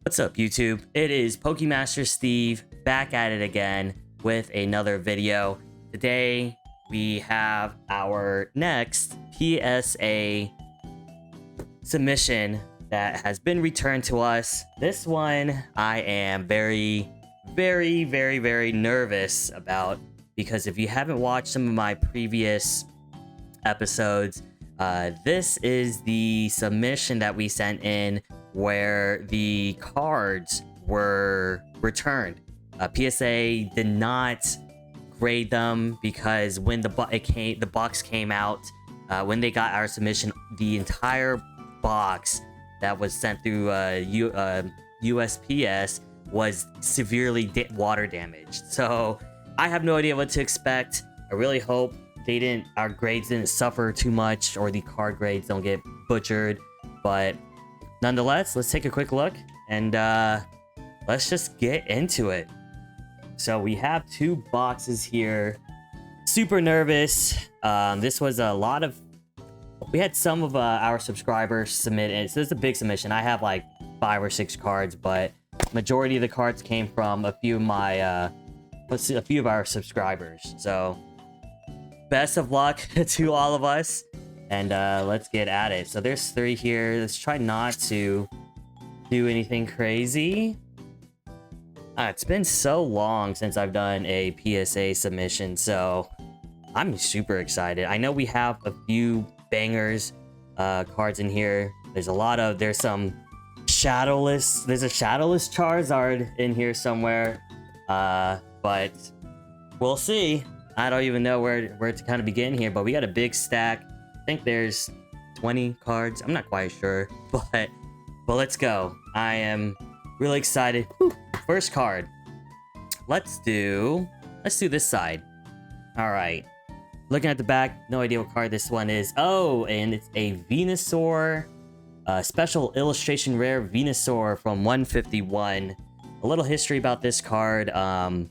What's up, YouTube? It is Pokemaster Steve back at it again with another video. Today we have our next PSA submission that has been returned to us. This one I am very nervous about, because if you haven't watched some of my previous episodes, this is the submission that we sent in where the cards were returned. PSA did not grade them because when the box came out, when they got our submission, the entire box that was sent through USPS was severely water damaged. So I have no idea what to expect. I really hope our grades didn't suffer too much, or the card grades don't get butchered. But nonetheless, let's take a quick look and let's just get into it. So we have two boxes here. Super nervous. This was a lot of... We had some of our subscribers submit it. So this is a big submission. I have like 5 or 6 cards, but majority of the cards came from a few of my... a few of our subscribers. So best of luck to all of us. And let's get at it. So there's 3 here. Let's try not to do anything crazy. It's been so long since I've done a PSA submission, so I'm super excited. I know we have a few bangers cards in here. There's some Shadowless. There's a Shadowless Charizard in here somewhere. But we'll see. I don't even know where to kind of begin here, but we got a big stack. I think there's 20 cards. I'm not quite sure, but let's go. I am really excited. Whew. First card. Let's do this side. All right. Looking at the back, no idea what card this one is. Oh, and it's a Venusaur, special illustration rare Venusaur from 151. A little history about this card. I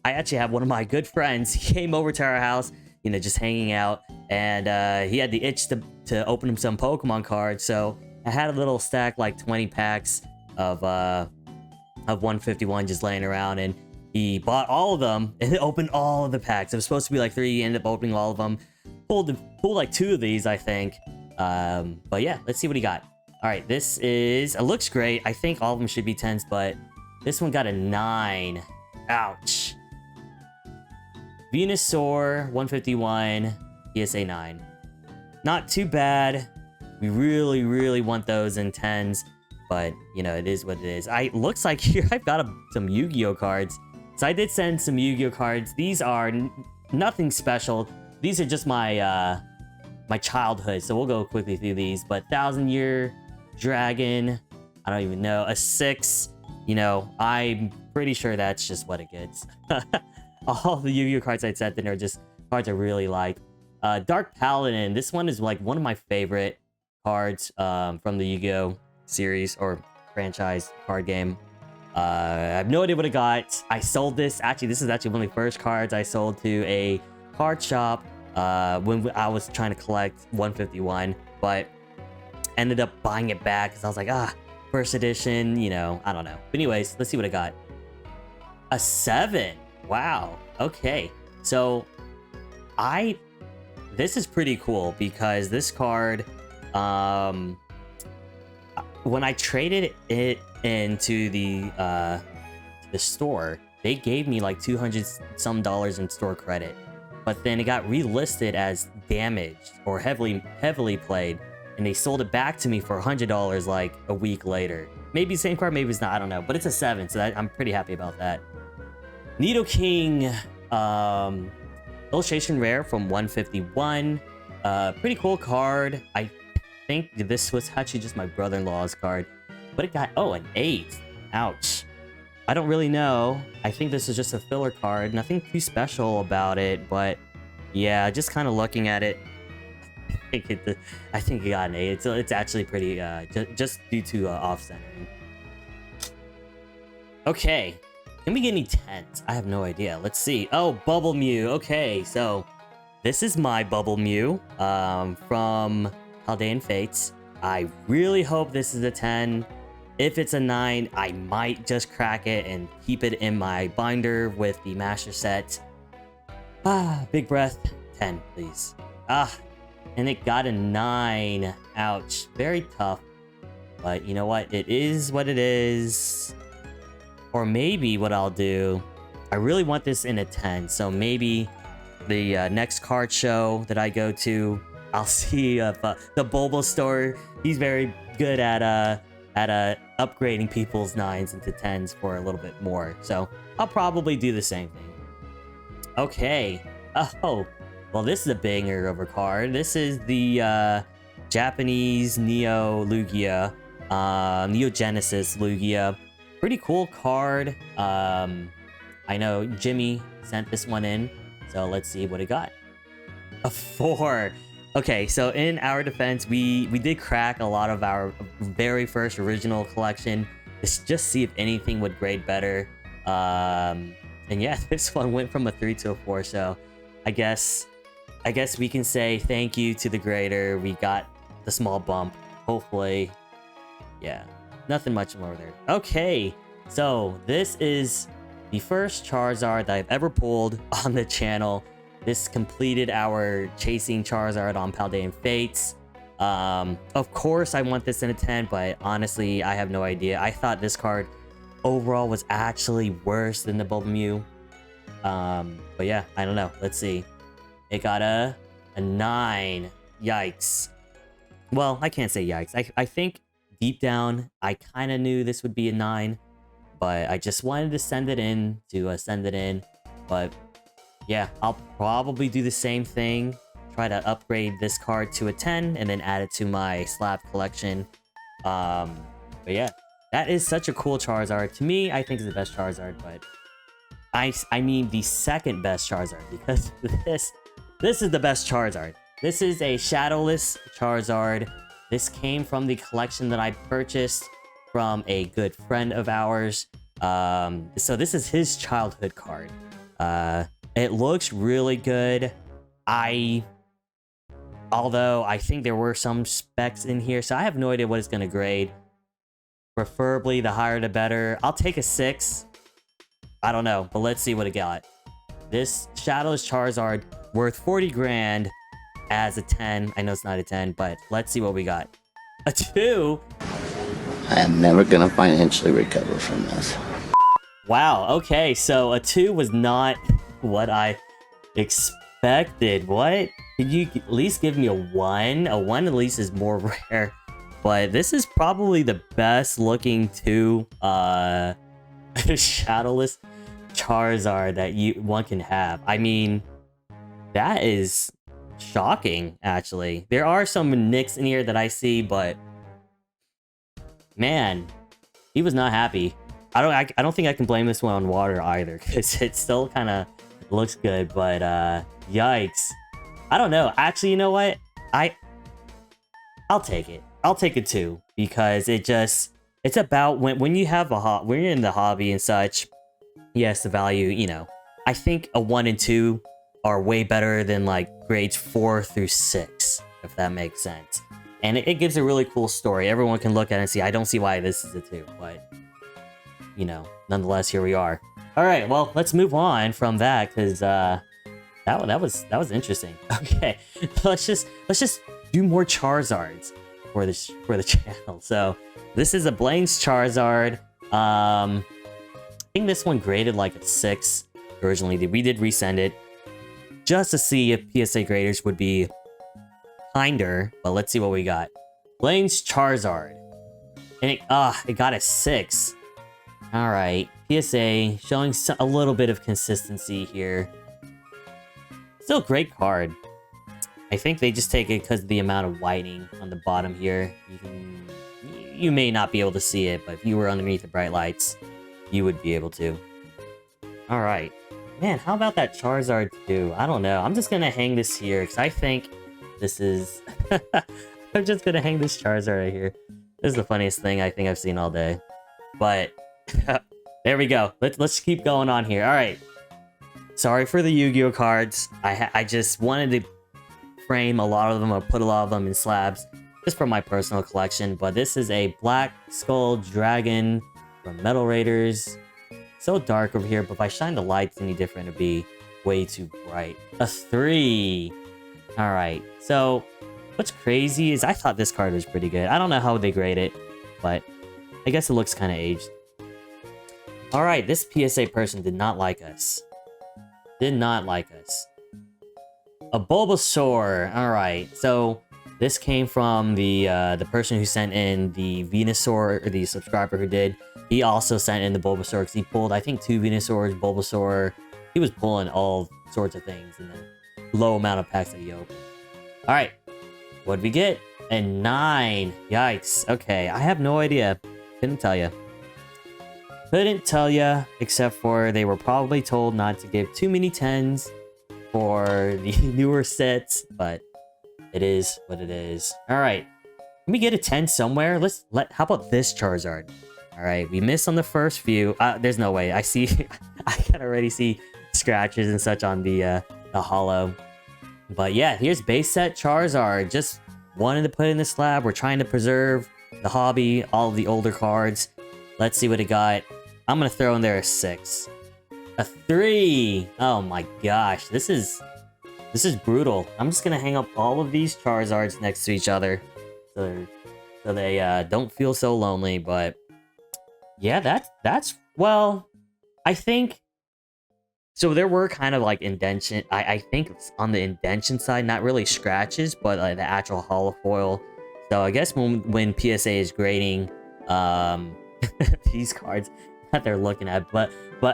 actually have one of my good friends. He came over to our house, just hanging out, and he had the itch to open him some Pokemon cards. So I had a little stack, like 20 packs of 151 just laying around, and he bought all of them and opened all of the packs. It was supposed to be like 3. He ended up opening all of them. Pulled like 2 of these, I think. But yeah, let's see what he got. All right, it looks great. I think all of them should be 10s, but this one got a 9. Ouch. Venusaur 151 PSA 9. Not too bad. We really want those in 10s, but it is what it is. Looks like here I've got some YuGiOh cards. So I did send some YuGiOh cards. These are nothing special. These are just my my childhood. So we'll go quickly through these. But 1000-Year Dragon, I don't even know, a 6. I'm pretty sure that's just what it gets. All the YuGiOh cards I sent in are just cards I really like. Dark Paladin. This one is like one of my favorite cards from the YuGiOh series or franchise card game. I have no idea what I got. I sold this. Actually, this is actually one of the first cards I sold to a card shop when I was trying to collect 151, but ended up buying it back because I was like, first edition, I don't know. But anyways, let's see what I got. A 7. Wow. Okay. So this is pretty cool because this card, when I traded it into the store, they gave me like $200 some in store credit, but then it got relisted as damaged or heavily played, and they sold it back to me for $100 like a week later. Maybe the same card, maybe it's not, I don't know, but it's a 7, so I'm pretty happy about that. Nidoking, illustration rare from 151. Pretty cool card. I think this was actually just my brother-in-law's card, but it got an 8. Ouch. I don't really know. I think this is just a filler card. Nothing too special about it, but yeah, just kind of looking at it, I think it got an 8. It's actually pretty just due to off-centering. Okay, can we get any 10s? I have no idea. Let's see. Oh, Bubble Mew. Okay, so this is my Bubble Mew from Haldean Fates. I really hope this is a 10. If it's a 9, I might just crack it and keep it in my binder with the master set. Big breath. 10, please. And it got a 9. Ouch. Very tough. But you know what? It is what it is. Or maybe what I'll do, I really want this in a 10. So maybe the next card show that I go to, I'll see if the Bulba store, he's very good at upgrading people's 9s into 10s for a little bit more. So I'll probably do the same thing. Okay. Oh, well, this is a banger of a card. This is the Japanese Neo Lugia, Neo Genesis Lugia. Pretty cool card. I know Jimmy sent this one in, so let's see what it got. A 4. Okay, so in our defense, we did crack a lot of our very first original collection. Just see if anything would grade better. And yeah, this one went from a 3 to a 4, so I guess we can say thank you to the grader. We got the small bump. Hopefully, yeah, nothing much more there. Okay, so this is the first Charizard that I've ever pulled on the channel. This completed our chasing Charizard on Paldean Fates. Of course, I want this in a 10, but honestly, I have no idea. I thought this card overall was actually worse than the Bulba Mew. But yeah, I don't know. Let's see. It got a 9. Yikes. Well, I can't say yikes. I think deep down, I kind of knew this would be a 9, but I just wanted to send it in to send it in. But yeah, I'll probably do the same thing. Try to upgrade this card to a 10 and then add it to my slab collection. But yeah, that is such a cool Charizard. To me, I think it's the best Charizard, but I mean the second best Charizard, because this is the best Charizard. This is a Shadowless Charizard. This came from the collection that I purchased from a good friend of ours. So this is his childhood card. It looks really good. Although I think there were some specs in here, so I have no idea what it's gonna grade. Preferably the higher the better. I'll take a 6. I don't know, but let's see what it got. This Shadowless Charizard worth 40 grand as a 10. I know it's not a 10, but let's see what we got. A 2. I am never gonna financially recover from this. Wow, okay, so a 2 was not what I expected. What? Could you at least give me a 1? A 1 at least is more rare. But this is probably the best looking 2 Shadowless Charizard that one can have. I mean, that is shocking, actually. There are some nicks in here that I see, but man, he was not happy. I don't think I can blame this one on water either, because it still kind of looks good, but yikes. I don't know. Actually, you know what? I'll take it. I'll take a 2, because it's about when you have when you're in the hobby and such. Yes, the value, you know, I think a 1 and 2 are way better than like grades 4 through 6, if that makes sense. And it gives a really cool story. Everyone can look at it and see. I don't see why this is a 2, but you know, nonetheless, here we are. All right, well, let's move on from that, because that was interesting. Okay, let's just do more Charizards for the channel. So this is a Blaine's Charizard. I think this one graded like a 6 originally. We did resend it just to see if PSA graders would be kinder, but let's see what we got. Blaine's Charizard, and it got a 6. All right, PSA showing a little bit of consistency here. Still a great card. I think they just take it because of the amount of whitening on the bottom here. You may not be able to see it, but if you were underneath the bright lights, you would be able to. All right, man, how about that Charizard too? I don't know. I'm just gonna hang this here because I think this is. I'm just gonna hang this Charizard right here. This is the funniest thing I think I've seen all day. But there we go. Let's keep going on here. All right. Sorry for the Yu-Gi-Oh cards. I just wanted to frame a lot of them or put a lot of them in slabs. just from my personal collection, but this is a Black Skull Dragon from Metal Raiders. So dark over here, but if I shine the lights any different, it'd be way too bright. A 3. Alright, so what's crazy is I thought this card was pretty good. I don't know how they grade it, but I guess it looks kind of aged. Alright, this PSA person did not like us. Did not like us. A Bulbasaur. Alright, so this came from the person who sent in the Venusaur, or the subscriber who did. He also sent in the Bulbasaur because he pulled, I think, 2 Venusaurs, Bulbasaur. He was pulling all sorts of things in the low amount of packs that he opened. Alright, what'd we get? A 9. Yikes. Okay, I have no idea. Couldn't tell you. Couldn't tell you, except for they were probably told not to give too many 10s for the newer sets, but it is what it is. Alright, can we get a 10 somewhere? How about this Charizard? Alright, we missed on the first few. There's no way. I can already see scratches and such on the holo. But yeah, here's base set Charizard. Just wanted to put in this slab. We're trying to preserve the hobby, all of the older cards. Let's see what it got. I'm gonna throw in there a 6. A 3! Oh my gosh, this is brutal. I'm just gonna hang up all of these Charizards next to each other. So they don't feel so lonely, but... yeah, that's well, I think... so there were kind of like indentation, I think it's on the indentation side, not really scratches, but like the actual holofoil. So I guess when PSA is grading these cards that they're looking at, but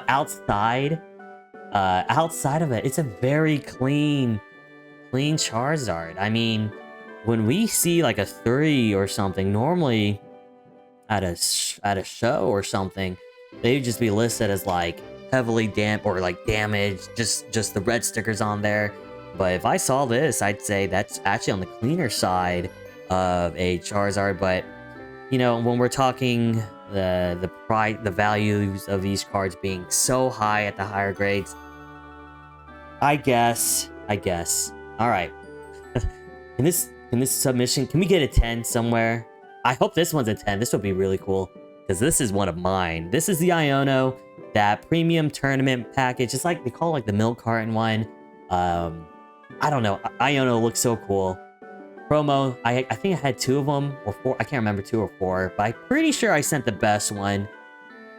outside of it, it's a very clean Charizard. I mean, when we see like a 3 or something, normally at a show or something, they'd just be listed as like heavily damaged, just the red stickers on there. But if I saw this, I'd say that's actually on the cleaner side of a Charizard. But you know, when we're talking the values of these cards being so high at the higher grades, I guess. All right. in this submission, can we get a 10 somewhere? I hope this one's a 10. This would be really cool because this is one of mine. This is the YuGiOh, that premium tournament package. It's like they call it like the milk carton one. I don't know. YuGiOh looks so cool. Promo. I think I had 2 of them or 4. I can't remember 2 or 4, but I'm pretty sure I sent the best one.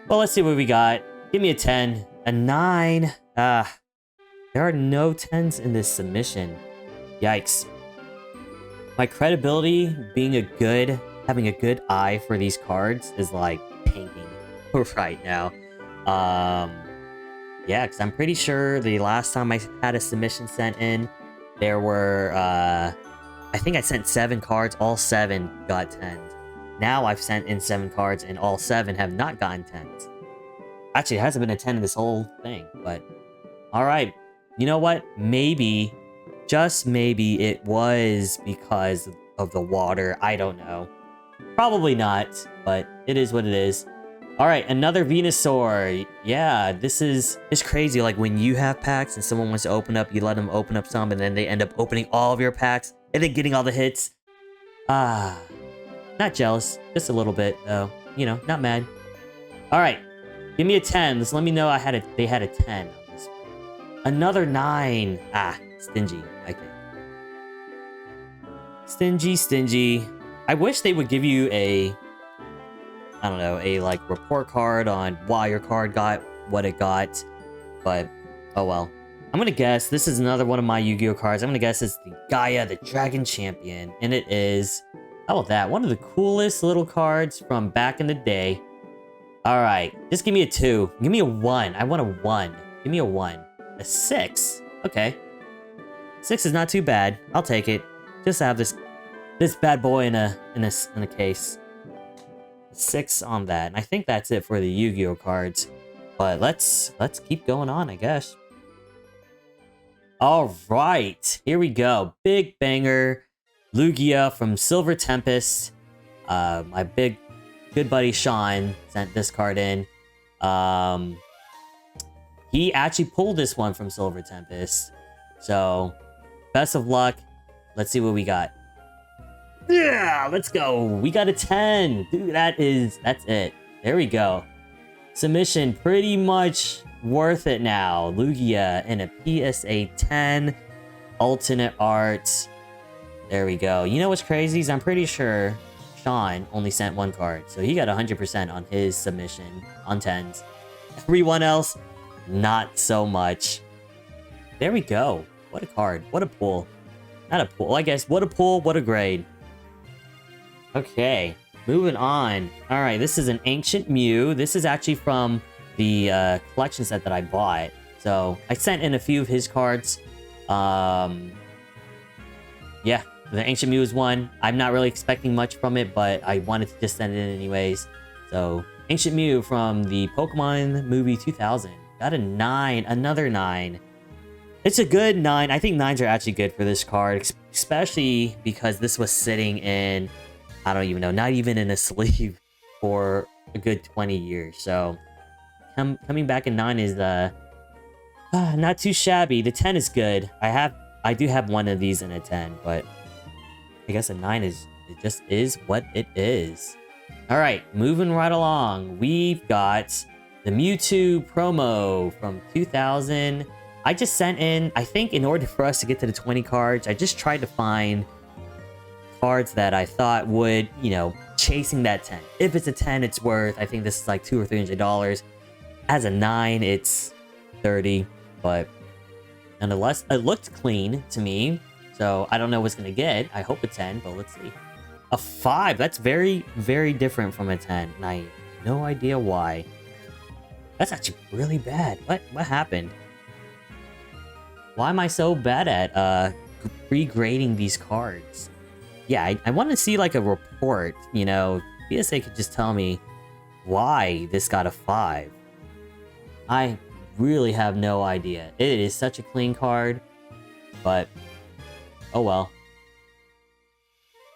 Well, let's see what we got. Give me a 10, a 9. There are no 10s in this submission. Yikes. My credibility having a good eye for these cards is like tanking right now. Yeah, because I'm pretty sure the last time I had a submission sent in, there were, I think I sent 7 cards, all 7 got 10s. Now I've sent in 7 cards and all 7 have not gotten 10s. Actually, it hasn't been a 10 in this whole thing, but alright. You know what? Maybe, just maybe, it was because of the water. I don't know. Probably not, but it is what it is. Alright, another Venusaur. Yeah, it's crazy. Like, when you have packs and someone wants to open up, you let them open up some, and then they end up opening all of your packs, and then getting all the hits. Not jealous. Just a little bit, though. You know, not mad. Alright, give me a 10. Just let me know they had a 10 on this one. Another 9. Stingy. Okay. Stingy. I wish they would give you a like report card on why your card got what it got, but oh well. I'm gonna guess this is another one of my Yu-Gi-Oh cards. I'm gonna guess it's the Gaia, the Dragon Champion, and it is. How about that? One of the coolest little cards from back in the day. All right, just give me a 2. Give me a 1. I want a 1. Give me a 1. A 6. Okay. 6 is not too bad. I'll take it. Just have this bad boy in a case. 6 on that. And I think that's it for the Yu-Gi-Oh cards. But let's keep going on, I guess. All right, here we go. Big banger. Lugia from Silver Tempest. My good buddy Sean sent this card in. He actually pulled this one from Silver Tempest. So, best of luck. Let's see what we got. Yeah, let's go. We got a 10. Dude, that's it. There we go. Submission pretty much worth it now. Lugia in a PSA 10. Alternate art. There we go. You know what's crazy is I'm pretty sure Sean only sent one card. So he got 100% on his submission on 10s. Everyone else, not so much. There we go. What a card. What a pull. Not a pull, I guess. What a pull. What a grade. Okay. Moving on. Alright, this is an Ancient Mew. This is actually from the collection set that I bought. So, I sent in a few of his cards. Yeah, the Ancient Mew is one. I'm not really expecting much from it, but I wanted to just send it in anyways. So, Ancient Mew from the Pokemon movie 2000. Got a 9. Another 9. It's a good 9. I think 9s are actually good for this card, especially because this was sitting in, I don't even know, not even in a sleeve for a good 20 years. So, coming back in 9 is not too shabby. The 10 is good. I do have one of these in a 10, but I guess a 9 it just is what it is. All right, moving right along. We've got the Mewtwo promo from 2000. I just sent in, I think in order for us to get to the 20 cards, I just tried to find cards that I thought would, you know, chasing that 10. If it's a 10, it's worth, I think this is like $200 or $300. As a 9, it's 30, but nonetheless, it looked clean to me. So I don't know what's gonna get. I hope a 10, but let's see. A 5, that's very, very different from a 10, and I have no idea why. That's actually really bad. What happened? Why am I so bad at regrading these cards? Yeah, I want to see like a report, you know. PSA could just tell me why this got a 5. I really have no idea. It is such a clean card, but oh well.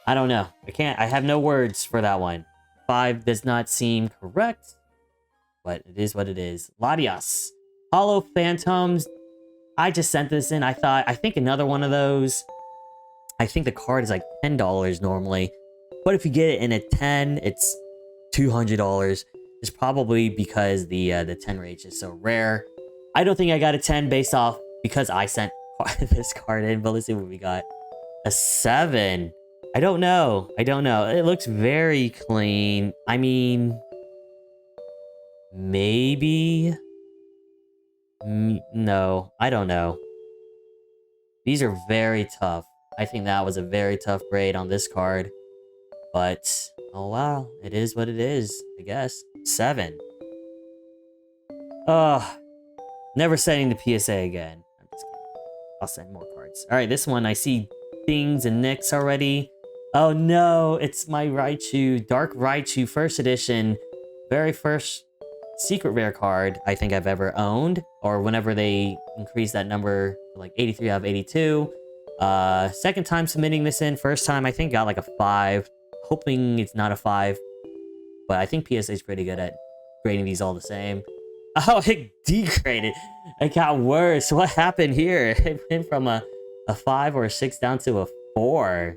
I don't know. I have no words for that one. 5 does not seem correct, but it is what it is. Lattos. Hollow Phantoms. I just sent this in. I think another one of those. I think the card is like $10 normally. But if you get it in a 10, it's $200. It's probably because the 10 rage is so rare. I don't think I got a 10 based off because I sent this card in, but let's see what we got. A 7. I don't know. It looks very clean. I mean, maybe. No, I don't know. These are very tough. I think that was a very tough grade on this card. But, oh wow, it is what it is, I guess. 7. Ugh. Never sending the PSA again. I'm just kidding. I'll send more cards. Alright, this one, I see things and nicks already. Oh no, it's my Raichu. Dark Raichu, first edition. Very first secret rare card I think I've ever owned. Or whenever they increase that number to like 83 out of 82. Second time submitting this in. First time I think got like a 5. Hoping it's not a 5. But I think PSA is pretty good at grading these all the same. Oh, it degraded. It got worse. What happened here? It went from a 5 or a 6 down to a 4.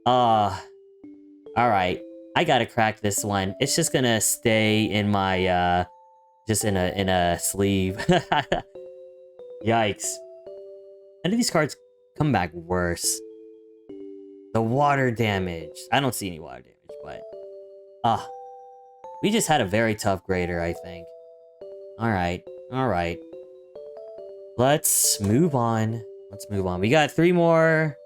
Alright. I gotta crack this one. It's just gonna stay in my, just in a sleeve. Yikes. How do these cards come back worse? The water damage. I don't see any water damage, but... we just had a very tough grader, I think. Alright. Let's move on. We got 3 more.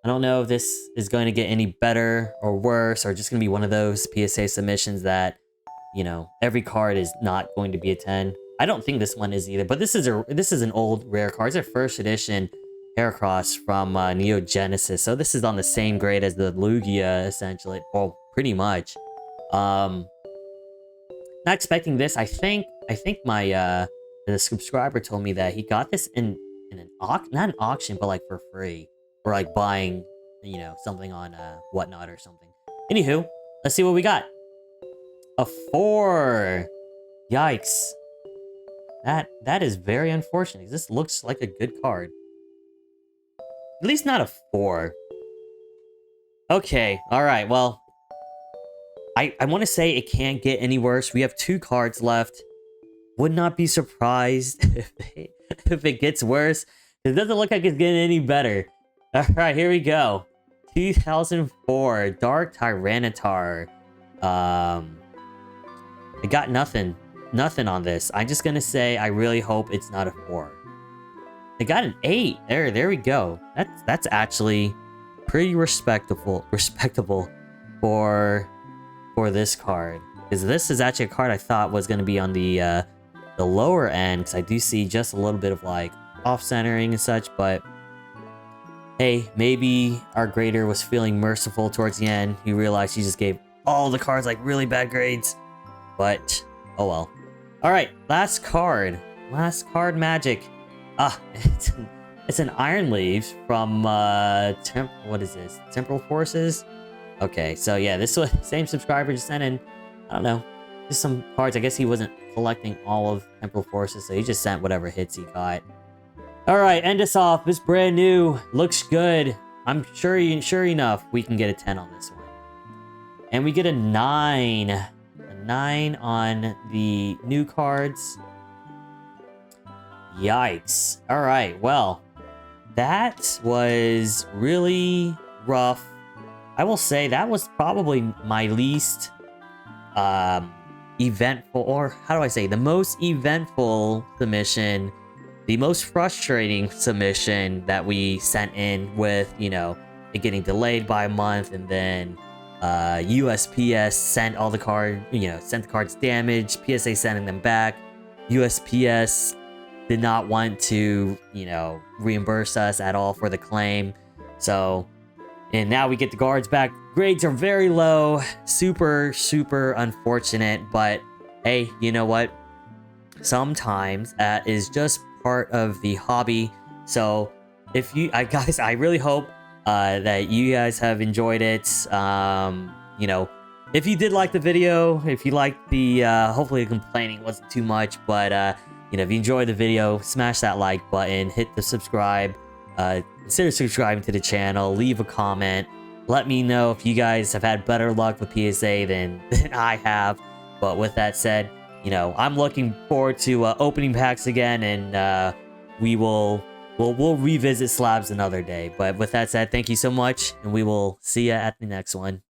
I don't know if this is going to get any better or worse, or just going to be one of those PSA submissions that, you know, every card is not going to be a 10. I don't think this one is either, but this is an old rare card. It's a first edition Heracross from Neo Genesis. So this is on the same grade as the Lugia, essentially. Well, pretty much. Not expecting this. I think my the subscriber told me that he got this in an not an auction, but like for free. Or like buying, you know, something on whatnot or something. Anywho, let's see what we got. A 4. Yikes. That is very unfortunate. This looks like a good card. At least not a 4. Okay, alright, well, I want to say it can't get any worse. We have 2 cards left. Would not be surprised if it gets worse. It doesn't look like it's getting any better. Alright, here we go. 2004 Dark Tyranitar. I got nothing. Nothing on this. I'm just gonna say I really hope it's not a 4. It got an 8. There we go. That's actually pretty respectable for this card. Because this is actually a card I thought was gonna be on the lower end, because I do see just a little bit of like off-centering and such, but hey, maybe our grader was feeling merciful towards the end. He realized he just gave all the cards like really bad grades, but oh well. All right, last card magic. It's an Iron Leaves from what is this, Temporal Forces? Okay, so yeah, this was same subscriber just sent in, I don't know, just some cards. I guess he wasn't collecting all of Temporal Forces, so he just sent whatever hits he got. All right, end us off. It's brand new, looks good. I'm sure enough we can get a 10 on this one, and we get a 9. A 9 on the new cards. Yikes. All right, well, that was really rough. I will say that was probably my least eventful, or how do I say, the most eventful submission, the most frustrating submission that we sent in, with, you know, it getting delayed by a month, and then USPS sent all the sent the cards damaged, PSA sending them back. USPS did not want to, you know, reimburse us at all for the claim. So, and now we get the cards back. Grades are very low. Super, super unfortunate. But hey, you know what? Sometimes that is just part of the hobby. So if you, guys, I really hope that you guys have enjoyed it. You know, if you did like the video, if you liked the, hopefully the complaining wasn't too much, but you know, if you enjoyed the video, smash that like button, hit the subscribe, consider subscribing to the channel, leave a comment, let me know if you guys have had better luck with PSA than I have. But with that said, you know, I'm looking forward to opening packs again, and we'll revisit slabs another day. But with that said, thank you so much, and we will see you at the next one.